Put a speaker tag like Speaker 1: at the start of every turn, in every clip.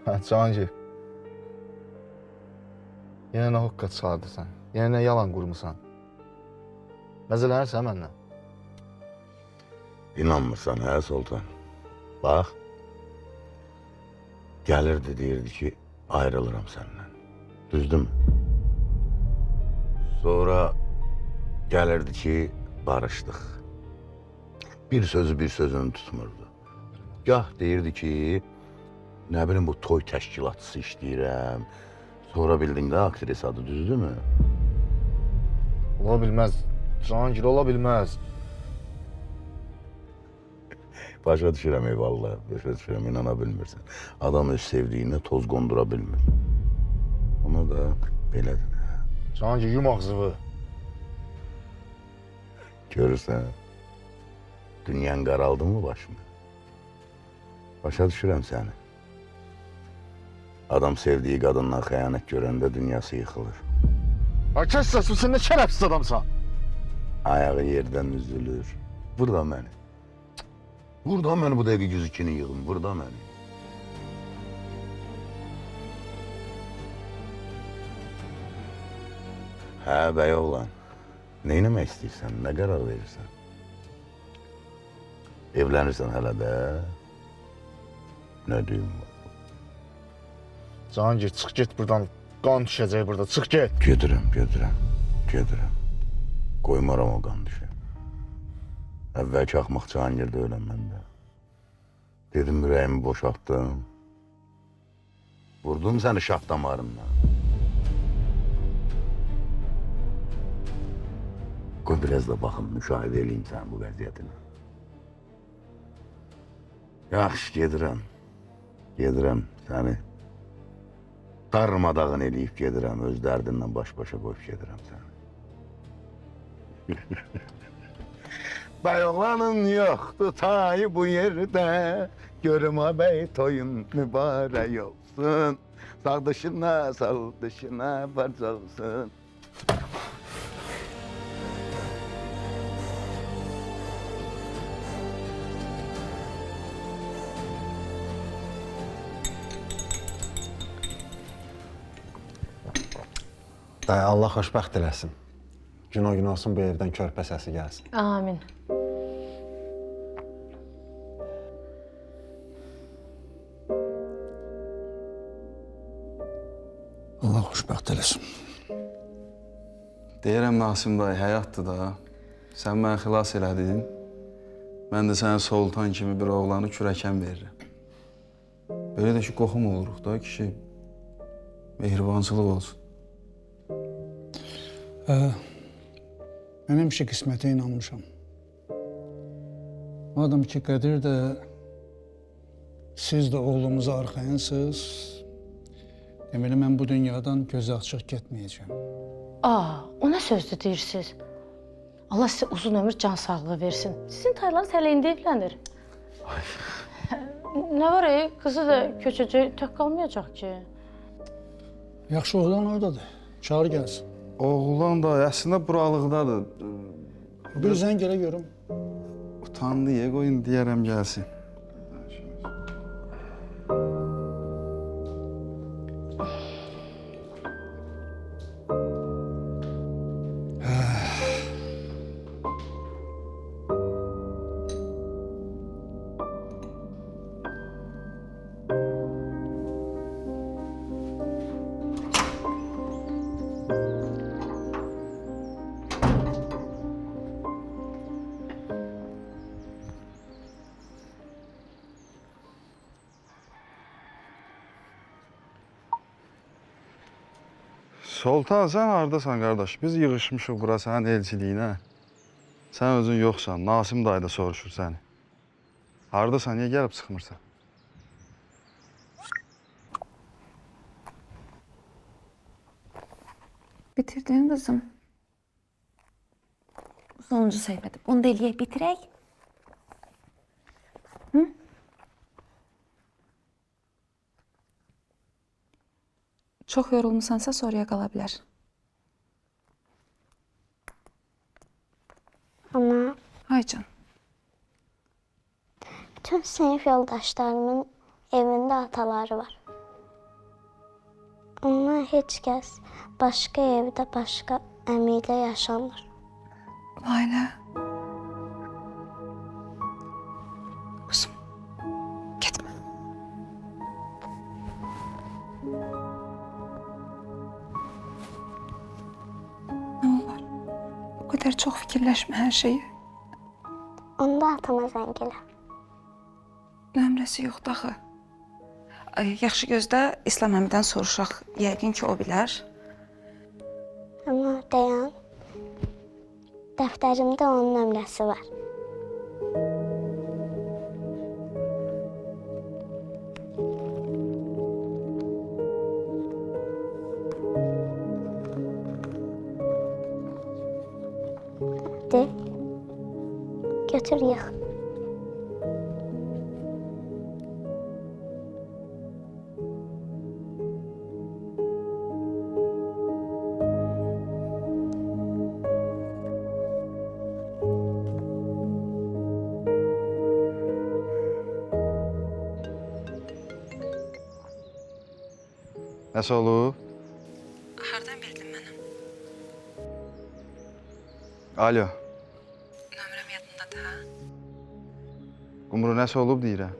Speaker 1: Cahangir. Yenə nə hoqqa çıxardırsan? Yenə nə yalan qurmusan? Məzələnirsən məndən?
Speaker 2: İnanmırsan, hə Sultan? Bax. Gəlirdi, deyirdi ki, ayrılırım səndən. Düzdür mü? Sonra gəlirdi ki, barışdıq. Bir sözü bir sözünü tutmurdu. Gah deyirdi ki, nə bilim bu toy təşkilatçısı işləyirəm. Sonra bildin də aktrisadır, düzdür mü?
Speaker 1: Ola bilməz. Cahangir, ola bilməz.
Speaker 2: Başa düşürəm eyvallah, başa düşürəm, inana bilmirsən. Adam öz sevdiyinə toz qondura bilmir. Ona da belədir.
Speaker 1: Cahangir, yum ağzını.
Speaker 2: Görürsən, dünyan qaraldı mı başına? Başa düşürəm səni. Adam sevdiği qadınla xəyanət görəndə dünyası yıxılır.
Speaker 1: Ay kəs səsini, sən nə şərəfsiz adamsan?
Speaker 2: Ayağı yerdən üzülür. Burada məni. Burada məni bu dəqiqə 102-ni yığın, burada məni. Hə, bəy oğlan. Nə eləmək istəyirsən, nə qərar verirsən? Evlənirsən hələ də. Nə düyüm var?
Speaker 1: Cahangir, çıx get buradan. Qan düşəcək burada, çıx get.
Speaker 2: Gedirəm. Qoymaram o qan düşə. Əvvəlki axmaq Cahangirdə öləm məndə. Dedim, ürəyimi boşaltdım. Vurdum səni şah damarından. Qoy biraz da baxın, müşahidə edeyim sən bu vəziyyətini. Yaxşı, gedirəm səni. Darmadağın eləyib gedirəm, öz dərdinlə baş-başa qoyub gedirəm səni. Bəy oğlanın yoxdur tayı bu yerdə, görüm bəy toyun mübarək olsun. Sağ dışına, sağ dışına barcalsın.
Speaker 3: Dayı, Allah xoşbəxt eləsin. Gün o gün olsun bu evdən körpə səsi gəlsin.
Speaker 4: Amin.
Speaker 5: Allah xoşbəxt eləsin.
Speaker 6: Deyirəm Nasim dayı, həyatdır da. Sən məni xilas elədin. Mən də sənə Sultan kimi bir oğlanı kürəkən verirəm. Belə də ki, qoxum oluruq da kişi. Mehribançılıq olsun.
Speaker 5: Mən həmişə qismətə inanmışam. Madem ki, Qədir də, siz də oğlumuza arxayınsınız, deməli, mən bu dünyadan gözü açıq getməyəcəm.
Speaker 4: O nə sözdür deyirsiniz? Allah sizə uzun ömür, can sağlığı versin. Sizin taylarınız hələ indi evlənir. Nə var, qızı da köçəcək, tək qalmayacaq ki.
Speaker 5: Yaxşı oğlan oradadır, çağır gəlsin.
Speaker 6: Oğlan da əslində buralıqdadır.
Speaker 5: Bir zəng elə görüm.
Speaker 6: Utandı, qoyun deyərəm gəlsin. Sultan, sən haradasan qardaş? Biz yığışmışıq bura sənin elçiliyinə. Sən özün yoxsan, Nasim dayı da soruşur səni. Haradasan, niyə gəlib çıxmırsan?
Speaker 7: Bitirdin kızım. Bu sonuncu sayfadı. Bunu da eləyək, bitirək. Hı? Çox yorulmusansa sonraya qala bilər.
Speaker 8: Ana,
Speaker 7: Ay can.
Speaker 8: bütün sinif yoldaşlarımın evində ataları var. heç kəs başqa evdə başqa əmi ilə yaşamır.
Speaker 7: Layla. Qızım, getmə. Nə olar? Bu qədər çox fikirləşmə hər şeyi.
Speaker 8: Onda atama zəng elə.
Speaker 7: Nömrəsi yoxdur axı. Yaxşı gözlə, İslam əmidən soruşaq. Yəqin ki, o bilər.
Speaker 8: Amma dayan. Dəftərimdə onun nömrəsi var. De. Götür yığ.
Speaker 6: Nəsə olub?
Speaker 7: Hardan bildin mənə?
Speaker 6: Alo,
Speaker 7: Nömrəm yadındadır, ha?
Speaker 6: Qumru nəsə olub deyirəm.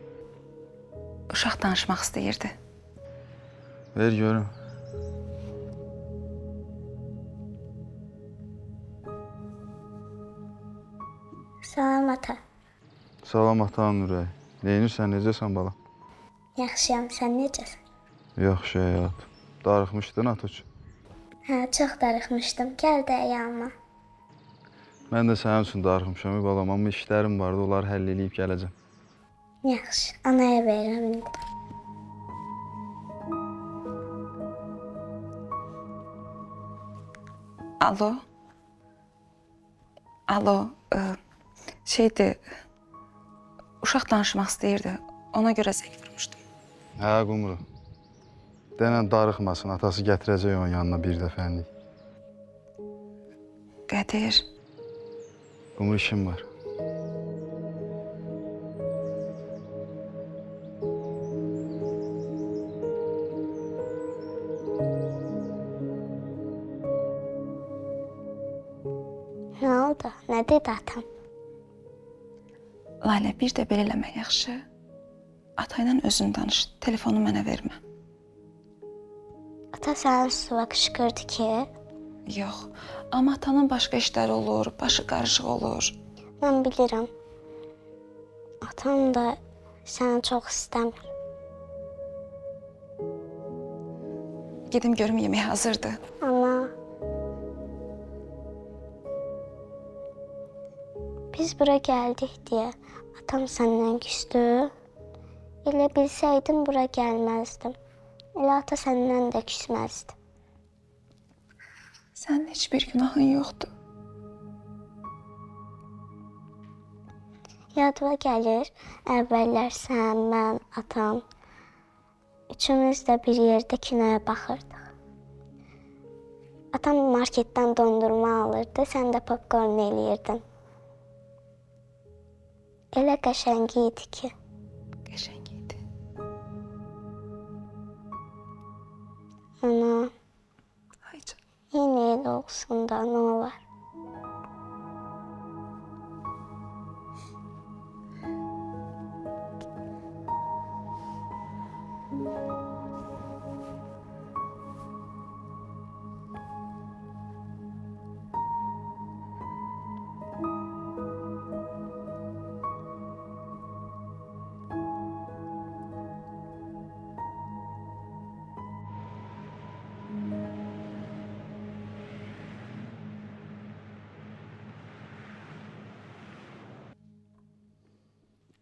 Speaker 7: Uşaq danışmaq istəyirdi.
Speaker 6: Ver görüm.
Speaker 8: Salam ata.
Speaker 6: Salam atan ürək. Neynirsən, necəsən bala?
Speaker 8: Yaxşıyam, sən necəsən?
Speaker 6: Yaxşı həyat. Darıxmışdın ata üçün.
Speaker 8: Hə, çox darıxmışdım. Gəl də yanıma.
Speaker 6: Mən də sənin üçün darıxmışam balam, amma işlərim vardı, onları həll eləyib gələcəm.
Speaker 8: Yaxşı, anaya verirəm indi.
Speaker 7: Alo. Alo. Şeydi, uşaq danışmaq istəyirdi. Ona görə zəng vurmuşdum.
Speaker 6: Hə, Qumru. Denən darıxmasın, atası gətirəcək onun yanına bir dəfənlik.
Speaker 7: Qədir.
Speaker 6: Qumru işim var.
Speaker 8: Nə oldu? Nə dedi atam?
Speaker 7: Layla, bir də belə eləmə yaxşı. Atayla özün danış. Telefonu mənə vermə.
Speaker 8: Ata sənin üstüvə qışqırdı ki,
Speaker 7: Yox. Amma atanın başqa işləri olur, başı qarışıq olur.
Speaker 8: mən bilirəm. Atam da səni çox istəmir.
Speaker 7: Gedim görüm yemək hazırdır.
Speaker 8: Amma biz bura gəldik deyə atam səndən küsdü. Elə bilsəydim bura gəlməzdim. Elə ata səndən də küsməzdi.
Speaker 7: Sənin heç bir günahın yoxdur.
Speaker 8: Yadıma gəlir, əvvəllər sən, mən, atam, üçümüz də bir yerdə kinoya baxırdıq. Atam marketdən dondurma alırdı, sən də popkorn eləyirdin. Elə qəşəng idi ki.
Speaker 7: Qəşəng idi.
Speaker 8: Ana,
Speaker 7: Ay canım.
Speaker 8: yenə elə olsun da, nə olar?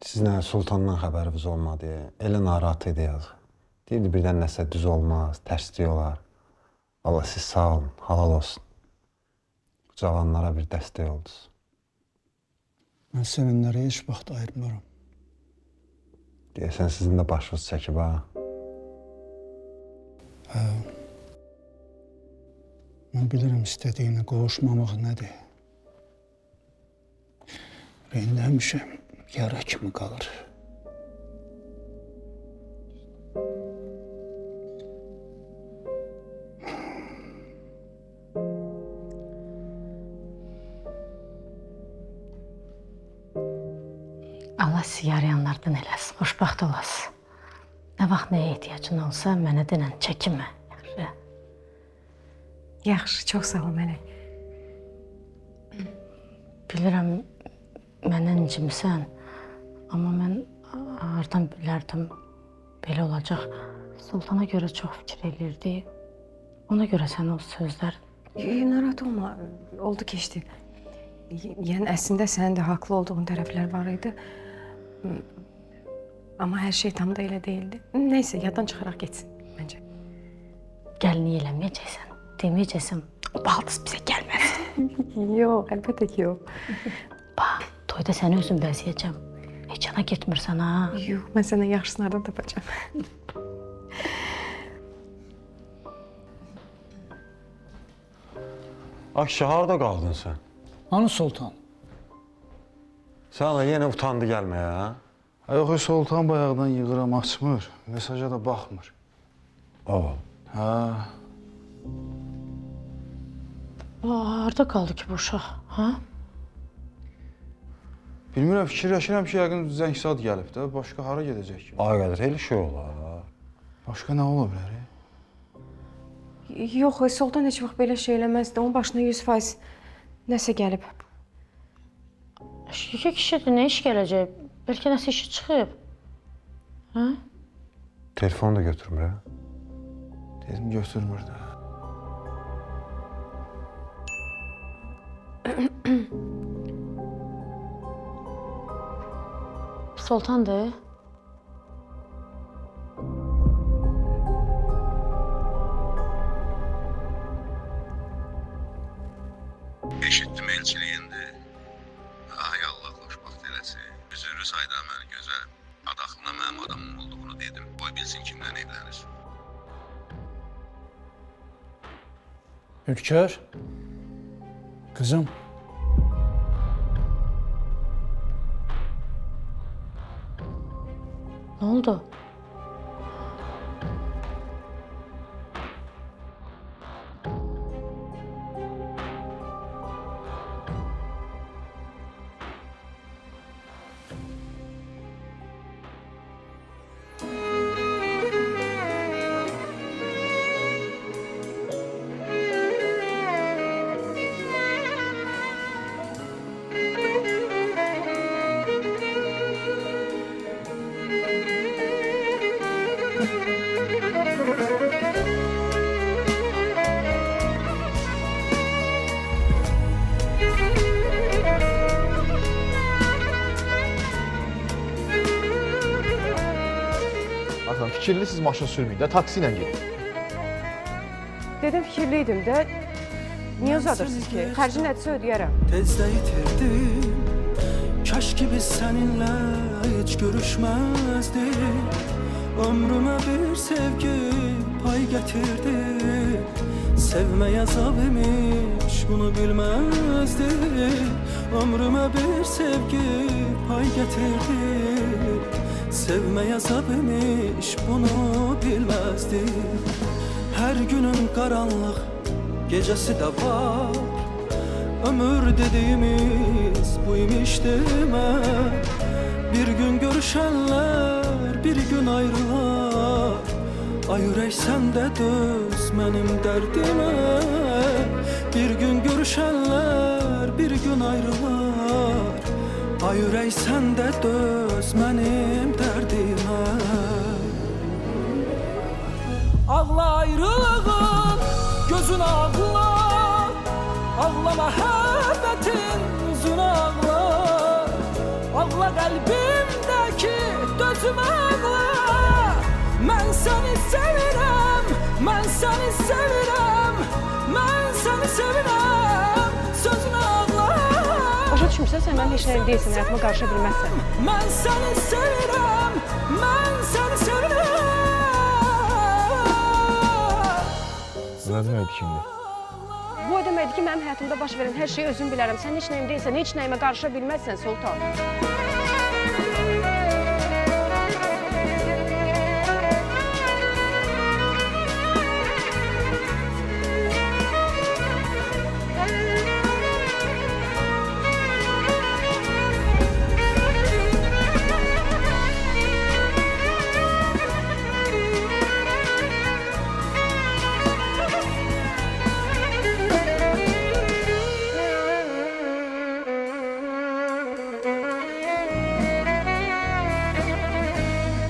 Speaker 3: Sizlə Sultandan xəbəriniz olmadı. Elə narahat idi yazıq. Deyirdi birdən nəsə düz olmaz, tərslik olar. Allah siz sağ olun, halal olsun. Bu cavanlara bir dəstək oldunuz.
Speaker 5: Mən sevinlərə heç vaxt ayırmıram.
Speaker 3: Deyəsən sizin də başınız çəkib ha.
Speaker 5: Mən bilirəm istədiyinə qovuşmamaq nədir. Ürəyində həmişə yara kimi qalır.
Speaker 4: Allah sizi yarayanlardan eləsin, xoşbaxt olasınız. Nə vaxt nəyə ehtiyacın olsa, mənə denən, çəkinmə. Yaxşı.
Speaker 9: Yaxşı, çox sağ ol Mələk.
Speaker 4: Bilirəm, məndən incimisən, amma mən hardan bilərdim belə olacaq. Sultana görə çox fikir elirdi. Ona görə sən o sözlər...
Speaker 9: Narahat olma, oldu keçdi. Yəni əslində sənin də haqlı olduğun tərəflər var idi. Amma hər şey tam da elə deyildi. Nəysə, yaddan çıxaraq getsin məncə.
Speaker 4: Gəlini eləməyəcəksən, deməyəcəksən, baldız bizə gəlməsin.
Speaker 9: Yox, əlbəttə ki, yox.
Speaker 4: Bax, toyda səni özüm bəzəyəcəm. Heç yana getmirsən, ha?
Speaker 9: Yox, mən sənə yaxşısını hardan tapacağam.
Speaker 3: Akşa, harada qaldın sən?
Speaker 5: Hanı Sultan?
Speaker 3: Sən ala yenə utandı gəlməyə, ha?
Speaker 6: Yox, Sultan bayaqdan yığıram, açmır. Mesaja da baxmır.
Speaker 3: O.
Speaker 6: Hə.
Speaker 4: Harada qaldı ki bu uşaq, ha?
Speaker 6: Bilmirəm, fikirləşirəm ki, yəqin zəng saat gəlib də, başqa hara gedəcək ki?
Speaker 3: Ay qədər, elə şey olar.
Speaker 6: Başqa nə ola bilər?
Speaker 9: Yox, Sultan heç vaxt belə şey eləməzdi. Onun başına 100% nəsə gəlib.
Speaker 4: Yekə kişidir, nə iş gələcək? Bəlkə nəsə işi çıxıb. Ha?
Speaker 3: Telefonu da götürmür, ha?
Speaker 6: Dedim, götürmür də.
Speaker 4: Sultandır.
Speaker 2: Eşitdim elçiliyindi. Ay Allah xoşbaxt eləsin. Üzürü sayda mən gözəl. Adaxına mənim adamım olduğunu dedim. Qoy bilsin kimdən evlənir.
Speaker 5: Ülkər, kızım.
Speaker 4: Nə oldu?
Speaker 1: Baxın, fikirlisiniz maşın sürməyin də, taksi ilə gedin.
Speaker 9: Dedim fikirliydim də. Niyə uzadırsınız ki? Xərci nədirsə ödəyərəm.
Speaker 10: Tezdə itirdim. Kaş ki biz seninle hiç görüşmezdik. Ömrüme bir sevgi pay getirdi. Sevmeye azap imiş bunu bilmezdim. Ömrüme bir sevgi pay getirdi. Sevmeye azap imiş bunu bilmezdim. Her günün karanlık gecesi de var. Ömür dediğimiz buymuş deme. Bir gün görüşenler bir gün ayrılar. Ay yürek sen de döz benim derdime. Bir gün görüşenler bir gün ayrılar. Ay yürek sen de döz benim derdime. Ağla ayrılığın gözün ağla. Ağlama məhəbbətin üzünə ağla. Ağla qəlbimdəki dözüm ağla. Mən səni sevirəm, mən səni sevirəm. Mən səni sevirəm, sözünə ağla.
Speaker 9: Başa düşmürsən, sən mənim heç nəyim deyilsin, həyatıma qarışa bilməzsən.
Speaker 10: Mən səni sevirəm, mən səni sevirəm.
Speaker 1: Bu nə deməkdir şimdi?
Speaker 9: Bu o deməkdir ki, mənim həyatımda baş verən hər şeyi özüm bilərəm. Sən heç nəyim deyilsən, heç nəyimə qarışa bilməzsən, Sultan.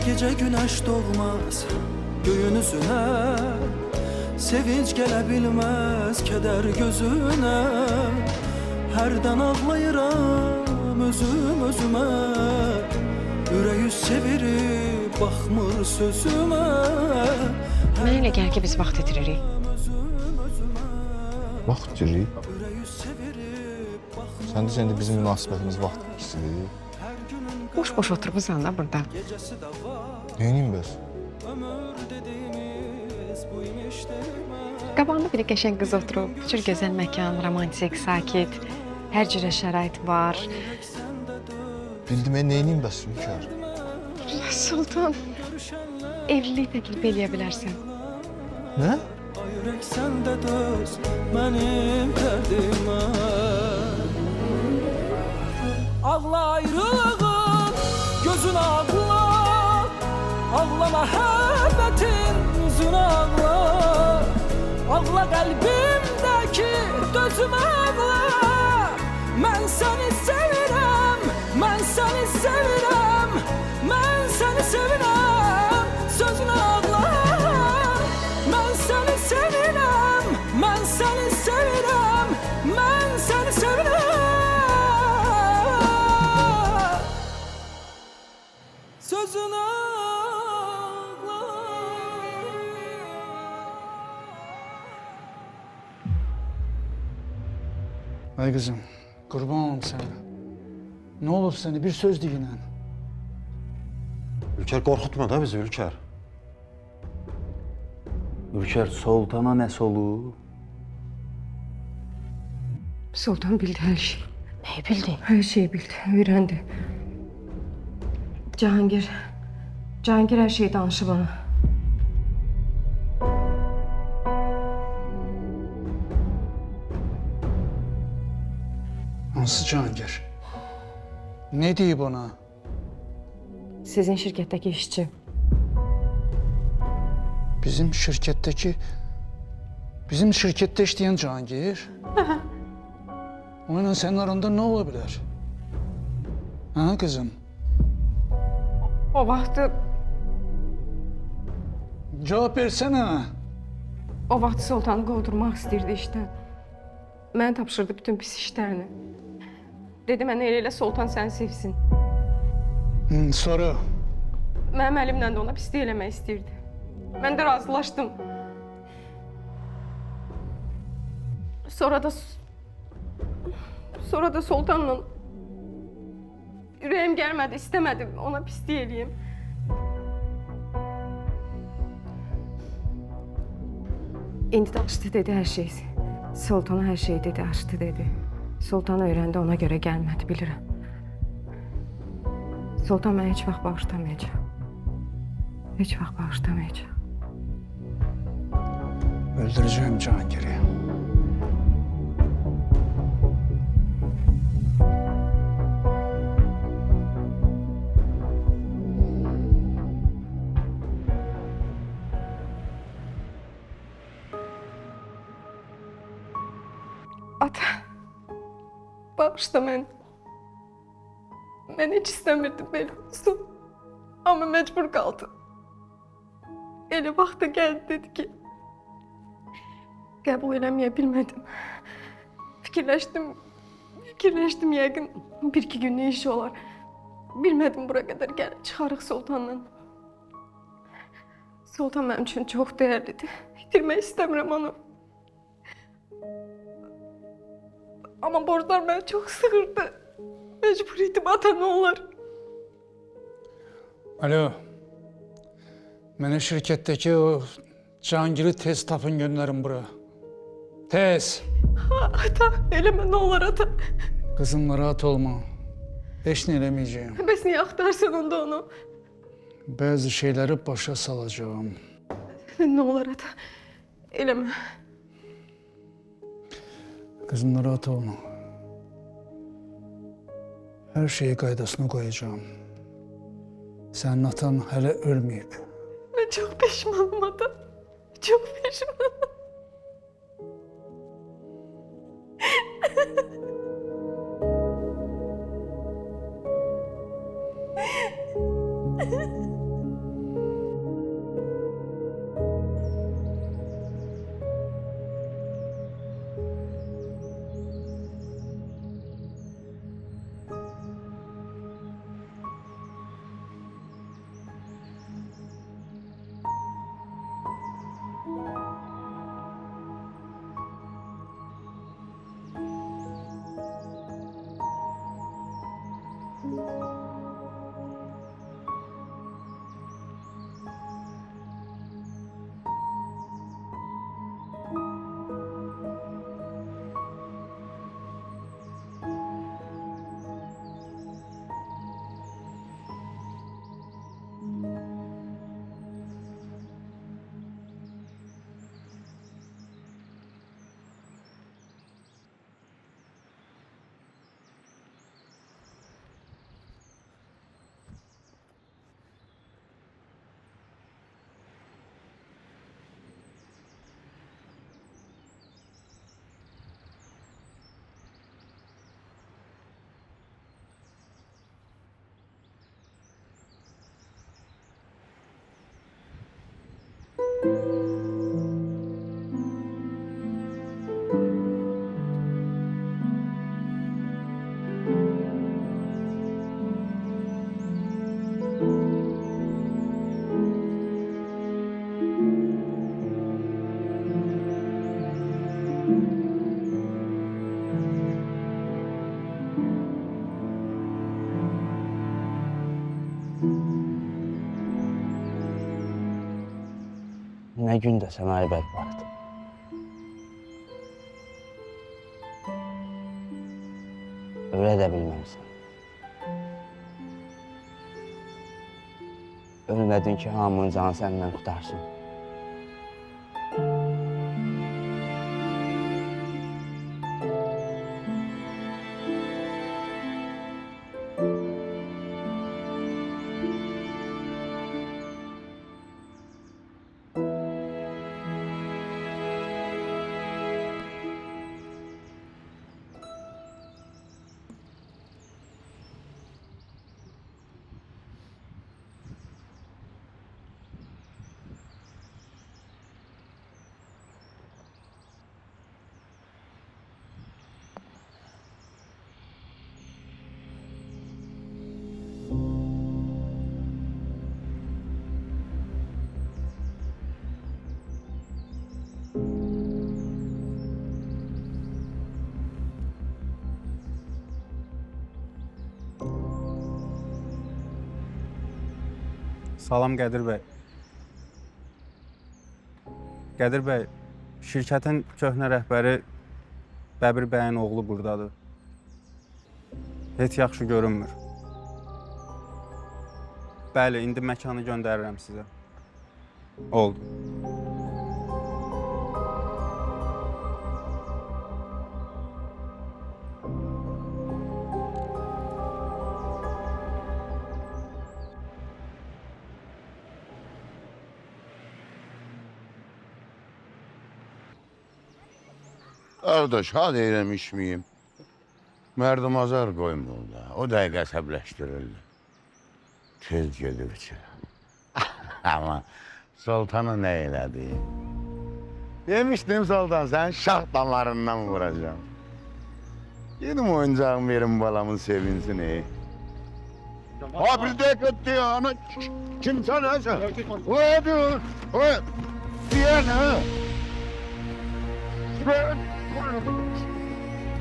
Speaker 10: Gece güneş doğmaz göğün üzüne, sevinç gelebilmez keder gözüne. Herden ağlayıram özüm özüme, yüreği çevirip bakmır sözüme.
Speaker 9: Mənə elə gəlir ki, biz vaxt itiririk.
Speaker 1: Vaxt itirik. Sən deyirsən indi bizim münasibətimiz vaxt ikisidir.
Speaker 9: Boş-boş oturmusan da burada.
Speaker 1: Neyniyim bəs?
Speaker 9: Qabağında bir qəşəng qız oturub, bu cür gözəl məkan, romantik, sakit, hər cürə şərait var.
Speaker 1: Bildim, neyniyim bəs Hünkar?
Speaker 9: Sultan, evlilik təklif eləyə bilərsən.
Speaker 1: Nə?
Speaker 10: Yürek sende düz benim derdime. Ağla ayrılığın gözün ağla, ağla məhəbbətin yüzün ağla. Ağla kalbimdeki dözüm ağla. Ben seni sevirem, ben seni sevirem, ben seni sevirem, sözün ağla. Ben seni sevirem, ben seni sevirem, ben seni sevirem. Sözün ağla.
Speaker 5: Ay kızım, kurban olum sana. Ne olur seni bir söz deyin.
Speaker 3: Ülker korkutma da bizi Ülker.
Speaker 6: Ülker, Sultana nəsə olub?
Speaker 9: Sultan bildi hər şey.
Speaker 4: Neyi bildi?
Speaker 9: Hər şeyi bildi, öyrəndi. Cahangir hər şeyi danışıb ona.
Speaker 5: Hansı Cahangir? Ne deyip ona?
Speaker 9: Sizin şirkətdəki işçi.
Speaker 5: Bizim şirkette işleyen Cahangir. Onunla senin aranda ne olabilir? Ha kızım?
Speaker 9: O vaxtı,
Speaker 5: Cevap versene.
Speaker 9: o vaxtı Sultanı qovdurmaq istəyirdi işdən. Mənə tapşırdı bütün pis işlərini. Dedi mənə elə Sultan səni sevsin.
Speaker 5: Sonra
Speaker 9: Mənim əlimlə də ona pislik eləmək istəyirdi. Mən də razılaşdım. Sonra da Sultanla ürəyim gəlmədi, istəmədim ona pislik eləyim. İndi də açdı dedi hər şey. Sultana hər şey dedi, açdı dedi. Sultan öyrəndi, ona görə gəlmədi, bilirəm. Sultan mənə heç vaxt bağışlamayacaq. Heç vaxt bağışlamayacaq.
Speaker 5: öldüreceğim Cahangir'i.
Speaker 9: Ata, bağışla məni. Mən heç istəmirdim belə olsun. Amma məcbur qaldım. Elə vaxtı gəldi dedi ki, qəbul eləməyə bilmədim. Fikirləşdim yəqin bir-iki günlük iş olar. Bilmədim bura qədər gəlib çıxarıq Sultanla. Sultan mənim üçün çox dəyərlidir. İtirmək istəmirəm onu. Ama borçlar beni çok sıkırdı. Mecbur idim ata ne olur.
Speaker 5: Alo. Beni şirketteki o Cahangir'i tez tapın gönderin buraya. Tez.
Speaker 9: Ata eleme ne olur ata.
Speaker 5: Kızımla rahat olma. Hiç ne elemeyeceğim.
Speaker 9: Bəs niye aktarsan onda onu?
Speaker 5: Bazı şeyleri başa salacağım.
Speaker 9: Ne olur ata. Eleme.
Speaker 5: Kızımla rahat olma. Her şeyi qaydasına koyacağım. Senin atan hele ölmeyip.
Speaker 9: Ben çok pişmanım ata. Çok pişmanım.
Speaker 11: Nə gün desəm ay bədbəxt. Ölə də bilməmsən. Ölmədin ki, hamının canı səndən qutarsın.
Speaker 3: Salam Qədir bəy. Qədir bəy, şirkətin köhnə rəhbəri Bəbir bəyin oğlu buradadır. Heç yaxşı görünmür. Bəli, indi məkanı göndərirəm sizə. Oldu.
Speaker 2: Qardaş, ha deyirəm içməyim. Mərdim azar qoymur da. O dəqiqə əsəbləşdirirdi. Tez gedir içə. Amma Sultana nə elədi? Demişdim Sultan, sən şah damarından vuracağım. Yedim oyuncağımı verin balamın sevinsin. Ha bir dəqiqə diyor, ana kimsən ha sen? O diyor, o diyen ha?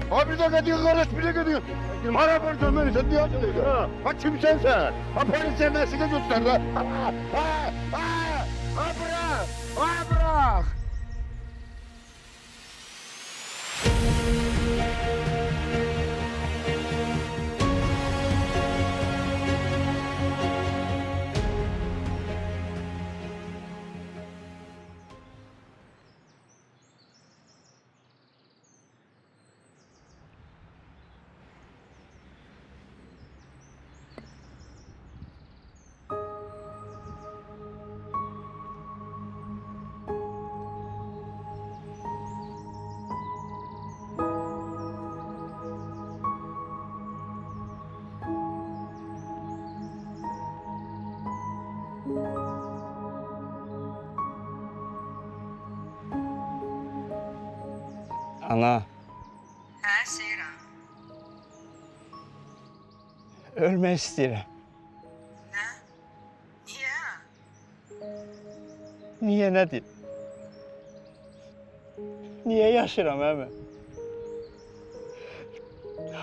Speaker 2: Ha bir dakika diyor kardeş, bir dakika diyor. Para versen beni, sen diyor. Ha kimsen sen? Ha polis sevmesine göster lan. Ha bırak, ha bırak.
Speaker 11: Ana,
Speaker 7: Hə, Seyran.
Speaker 11: ölmək istəyirəm.
Speaker 7: Nə? Niyə?
Speaker 11: Niyə nədir? Niyə yaşıram əmi?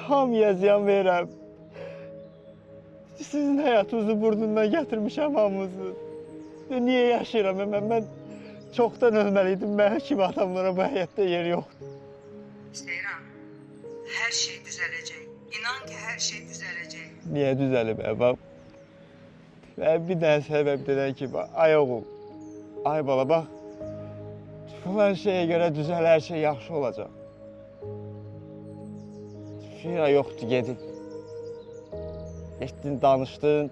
Speaker 11: Hamıya ziyan verirəm. Sizin həyatınızı burnundan gətirmişəm hamınızı. Niyə yaşayıram mən çoxdan ölməliydim. Mənim kimi adamlara bu həyatda yer yoxdur.
Speaker 12: Seyran, hər şey düzələcək. İnan ki, hər şey düzələcək.
Speaker 11: Niyə düzəlib bax? Bir dənə səbəbdən ki, ay oğul, ay bala bax, filan şeyə görə düzəl, hər şey yaxşı olacaq. Fira yoxdur, gedib. Getdin, danışdın,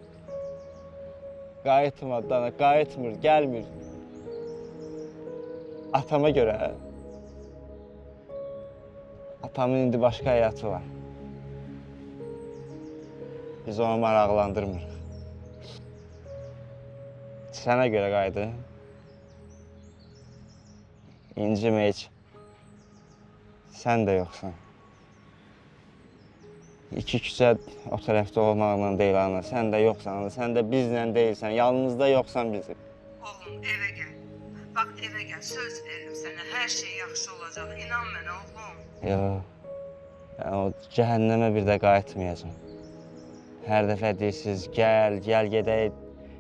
Speaker 11: qayıtmır, gəlmir. Atama görə, atamın indi başqa həyatı var. Biz onu maraqlandırmırıq. Sənə görə qayıdı. İncimə heç. Sən də yoxsan. İki küçə o tərəfdə olmaqla deyil ana. Sən də yoxsan ana. Sən də bizlə deyilsən. Yanımızda yoxsan bizim.
Speaker 12: Oğlum, evə gəl. Bax, evə gəl. Söz verirəm sənə. Hər şey yaxşı olacaq. İnan mənə, oğlum.
Speaker 11: Yox. O cəhənnəmə bir də qayıtmayacağam. Hər dəfə deyirsiniz, gəl gedək,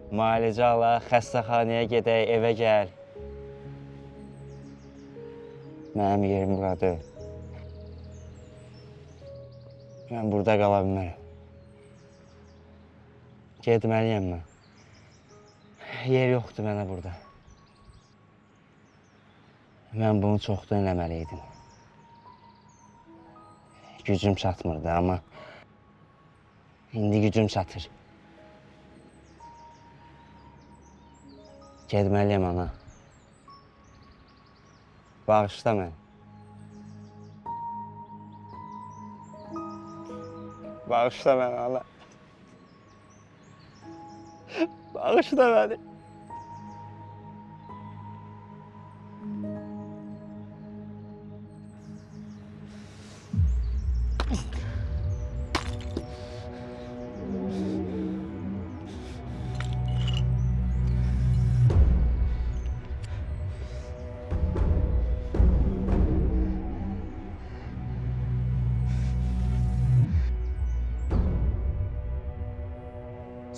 Speaker 11: müalicə alaq, xəstəxanaya gedək, evə gəl. Mənim yerim buradır. Mən burada qala bilmərəm. Getməliyəm mən. Yer yoxdur mənə burada. Mən bunu çoxdan eləməliydim. Gücüm çatmırdı, amma indi gücüm çatır. Getməliyəm ana. Bağışla məni. Bağışla məni ana. Bağışla məni.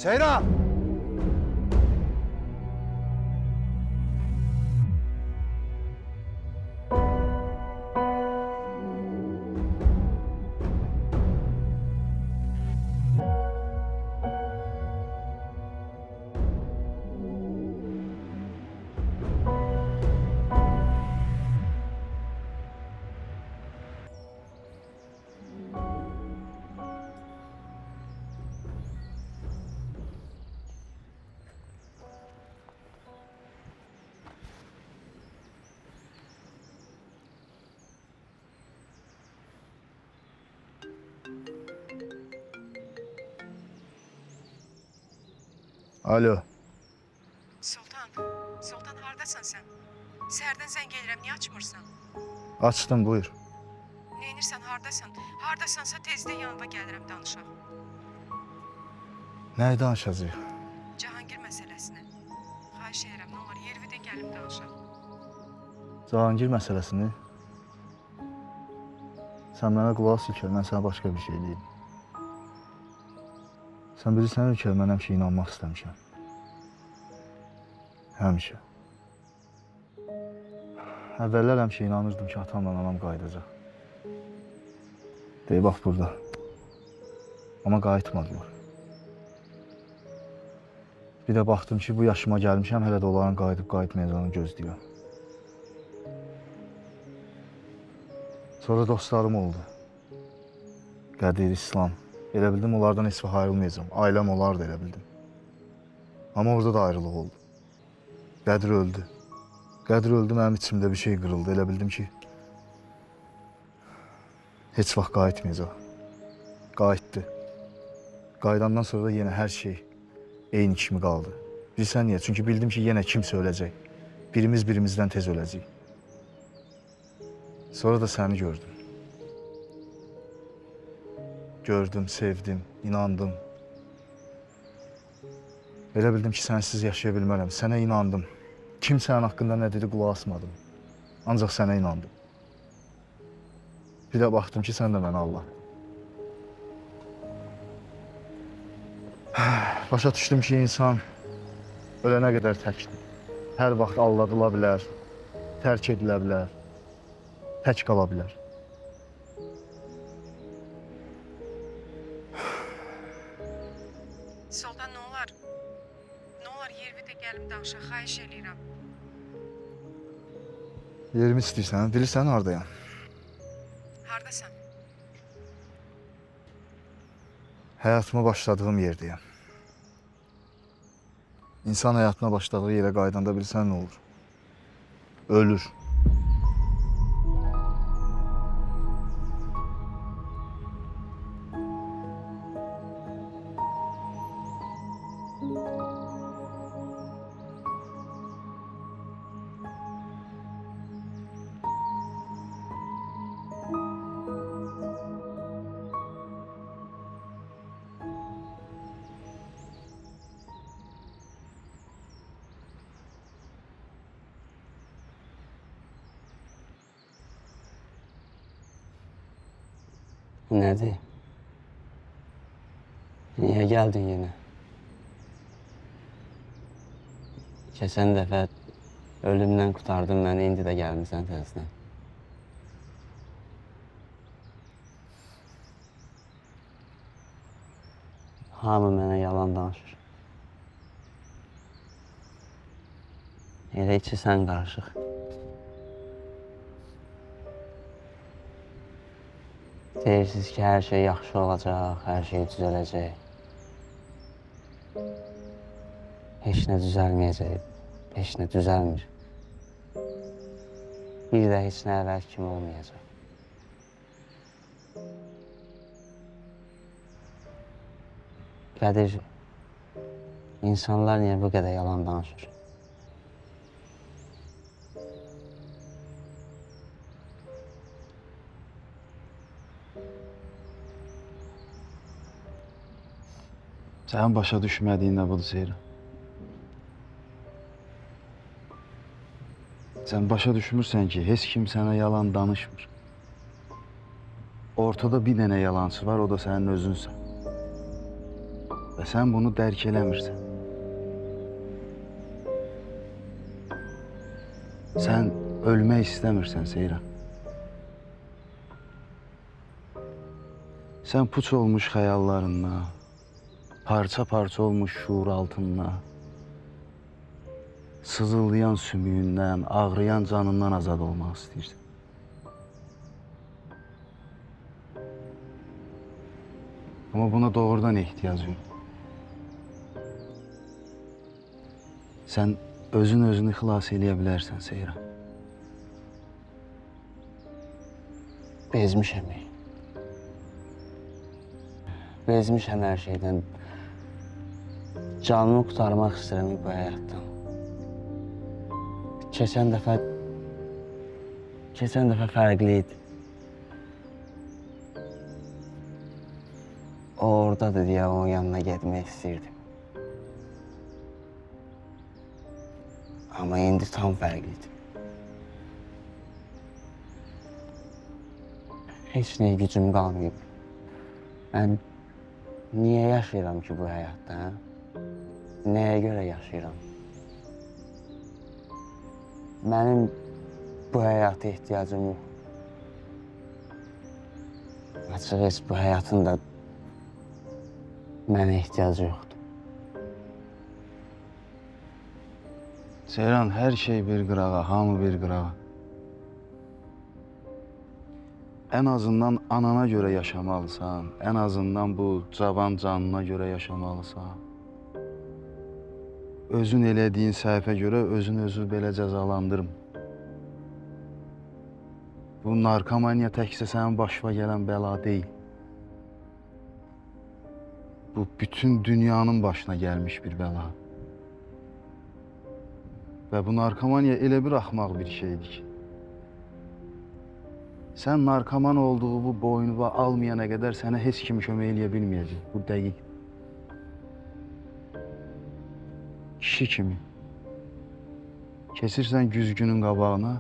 Speaker 1: Seyran! Alo.
Speaker 9: Sultan hardasan sən? Səhərdən zəng edirəm, niyə açmırsan?
Speaker 1: Açdım, buyur.
Speaker 9: Neynirsən, hardasan? Hardasansa tezdən yanıma gəlirəm, danışaq.
Speaker 1: Nəyi danışacağıq?
Speaker 9: Cahangir məsələsini. Xahiş edirəm, nə olur, yervidə gəlib danışaq.
Speaker 1: Cahangir məsələsini? Sən mənə qulaq as İlker, mən sənə başqa bir şey deyim. Sən bilirsən İlker, mən həmişə inanmaq istəmişəm. Həmişə. Əvvəllər həmişə inanırdım ki, atamla anam qayıdacaq. Deyib, bax burada. Amma qayıtmadılar. Bir də baxdım ki, bu yaşıma gəlmişəm, hələ də onların qayıdıb qayıtmayacağını gözləyirəm. Sonra dostlarım oldu. Qədir, İslam. Elə bildim, onlardan heç vaxt ayrılmayacağam. Ailəm olardı, elə bildim. Amma orada da ayrılıq oldu. Qədir öldü. Qədir öldü, mənim içimdə bir şey qırıldı. Elə bildim ki, heç vaxt qayıtmayacaq. Qayıtdı. Qayıdandan sonra da yenə hər şey eyni kimi qaldı. Bilirsən niyə? Çünki bildim ki, yenə kimsə öləcək. Birimiz birimizdən tez öləcəyik. Sonra da səni gördüm. Gördüm, sevdim, inandım. Elə bildim ki, sənsiz yaşaya bilmərəm. Sənə inandım. Kim sənin haqqında nə dedi, qulaq asmadım. Ancaq sənə inandım. Bir də baxdım ki, sən də mənə Allah. Başa düşdüm ki, insan ölənə qədər təkdir. Hər vaxt aldadıla bilər, tərk edilə bilər, tək qala bilər.
Speaker 9: Sultan, nə olar? Nə olar, yervi də gəlim danışa, xahiş eləyirəm.
Speaker 1: Yerimi istəyirsən, bilirsən hardayam?
Speaker 9: Hardasan?
Speaker 1: Həyatıma başladığım yerdəyəm. İnsan həyatına başladığı yerə qaydanda bilsən nə olur? Ölür.
Speaker 11: Nədir? Niyə gəldin yenə? Keçən dəfə ölümdən qurtardın məni, indi də gəlmisən təzədən. Hamı mənə yalan danışır. Elə içi sən qarışıq. Deyirsiniz ki, hər şey yaxşı olacaq, hər şey düzələcək. Heç nə düzəlməyəcək, heç nə düzəlmir. Bir də heç nə əvvəl kimi olmayacaq. Qədir, insanlar niyə bu qədər yalan danışır?
Speaker 6: Sənin başa düşmədiyin də budur Seyran. Sən başa düşmürsən ki, heç kim sənə yalan danışmır. Ortada bir dənə yalançı var, o da sənin özünsən. Və sən bunu dərk eləmirsən. Sən ölmək istəmirsən Seyran. Sən puç olmuş xəyallarınla, parça-parça olmuş şuur altından, sızıldayan sümüyündən, ağrıyan canından azad olmaq istəyirsən. Amma buna doğrudan ehtiyac yox. Sən özünü xilas eləyə bilərsən Seyran.
Speaker 11: Bezmişəm. Bezmişəm hər şeydən. Canımı qurtarmaq istəyirəm bu həyatdan. Keçən dəfə fərqli idi. O oradadır deyə onun yanına getmək istəyirdim. Amma indi tam fərqlidir. Heç nəyə gücüm qalmayıb. Mən niyə yaşayıram ki bu həyatda? Nəyə görə yaşayıram? Mənim bu həyata ehtiyacım yox. Açıq heç bu həyatın da mənə ehtiyacı yoxdur.
Speaker 6: Seyran, hər şey bir qırağa, hamı bir qırağa. Ən azından anana görə yaşamalısan, ən azından bu cavan canına görə yaşamalısan. Özün elədiyin səhvə görə özün belə cəzalandırma. Bu narkomaniya təkcə sənin başına gələn bəla deyil. Bu bütün dünyanın başına gəlmiş bir bəla. Və bu narkomaniya elə bir axmaq bir şeydir ki, sən narkoman olduğu bu boynuva almayana qədər sənə heç kim kömək eləyə bilməyəcək. Bu dəqiq. Kişi kimi. Keçirsən güzgünün qabağına,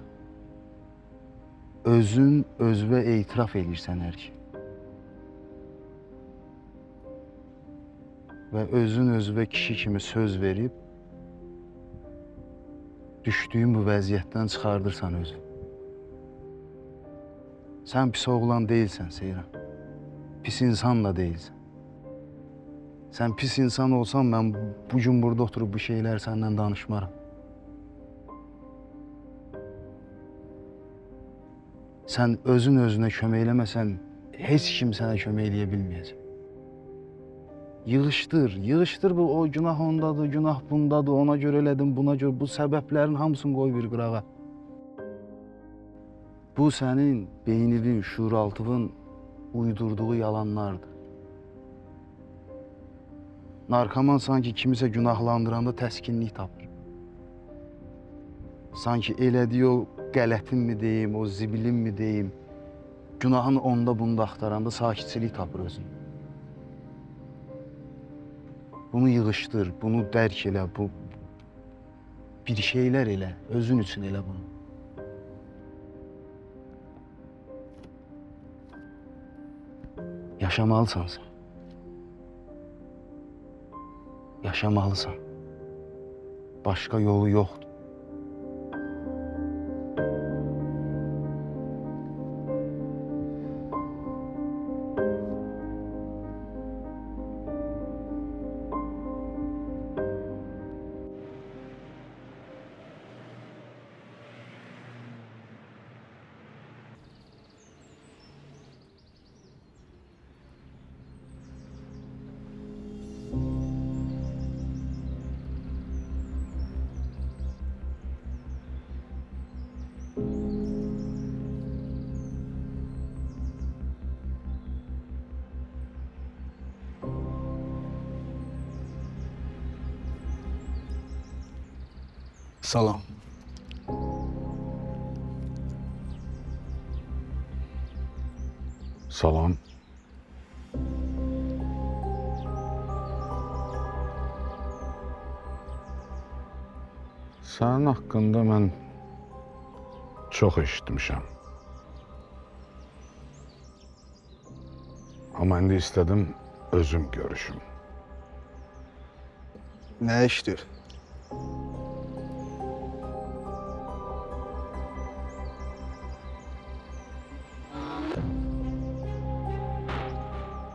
Speaker 6: özünə etiraf edirsən hər şey.
Speaker 1: və özün özünə kişi kimi söz verib düşdüyün bu vəziyyətdən çıxardırsan özünü. Sən pis oğlan deyilsən Seyran. Pis insan da deyilsən. Sən pis insan olsan mən bugün burada oturub bu şeylər səndən danışmaram. Sən özün özünə kömək eləməsən heç kim sənə kömək eləyə bilməyəcək. Yığışdır bu, o günah ondadır, günah bundadır, ona görə elədim, buna görə, bu səbəblərin hamısını qoy bir qırağa. Bu sənin beyninin, şuuraltının uydurduğu yalanlardır. Narkoman sanki kimisə günahlandıranda təskinlik tapır. Sanki elədiyi o qələtin mi deyim, o zibilin mi deyim, günahın onda bunda axtaranda sakitçilik tapır özünü. Bunu yığışdır, bunu dərk elə, bu bir şeylər elə, özün üçün elə bunu. Yaşamalısan sən. Yaşamalısan. Başqa yolu yoxdur.
Speaker 5: Salam.
Speaker 2: Salam. Sənin haqqında mən çox eşitmişəm. Amma indi istədim özüm görüşüm.
Speaker 1: Nə işdir?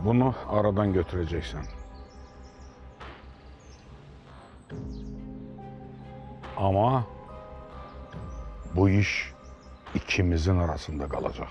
Speaker 2: Bunu aradan götüreceksen. Ama bu iş ikimizin arasında kalacak.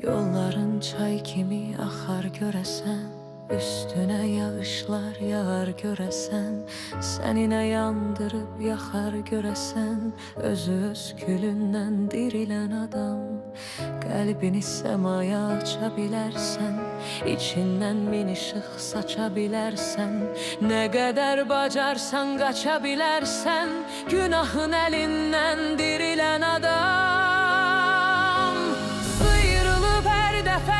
Speaker 10: Yolların çay kimi axar görəsən, üstünə yağışlar yağar görəsən, səninə yandırıb yaxar görəsən, özü öz külündən dirilən adam. Qəlbini səmaya aça bilərsən, içindən min işıq saça bilərsən, nə qədər bacarsan qaça bilərsən, günahın əlindən dirilən adam.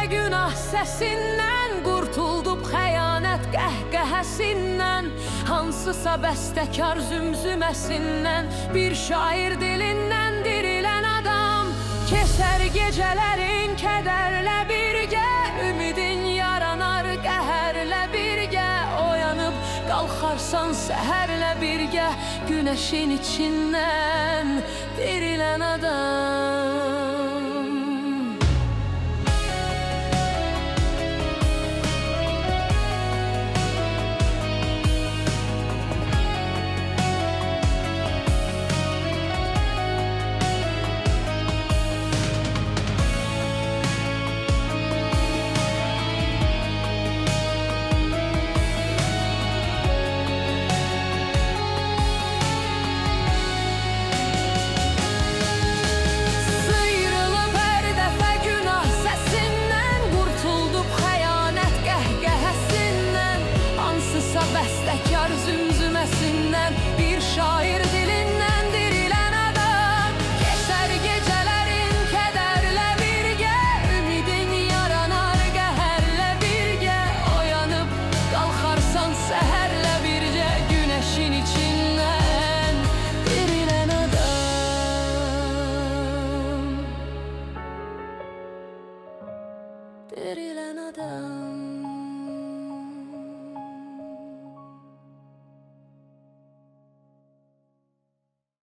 Speaker 10: Günah səsindən qurtuldub xəyanət qəhqəhəsindən, hansısa bəstəkar zümzüməsindən, bir şair dilindən dirilən adam. Keçər gecələrin kədərlə birgə, ümidin yaranar qəhərlə birgə, oyanıb qalxarsan səhərlə birgə, günəşin içindən dirilən adam. da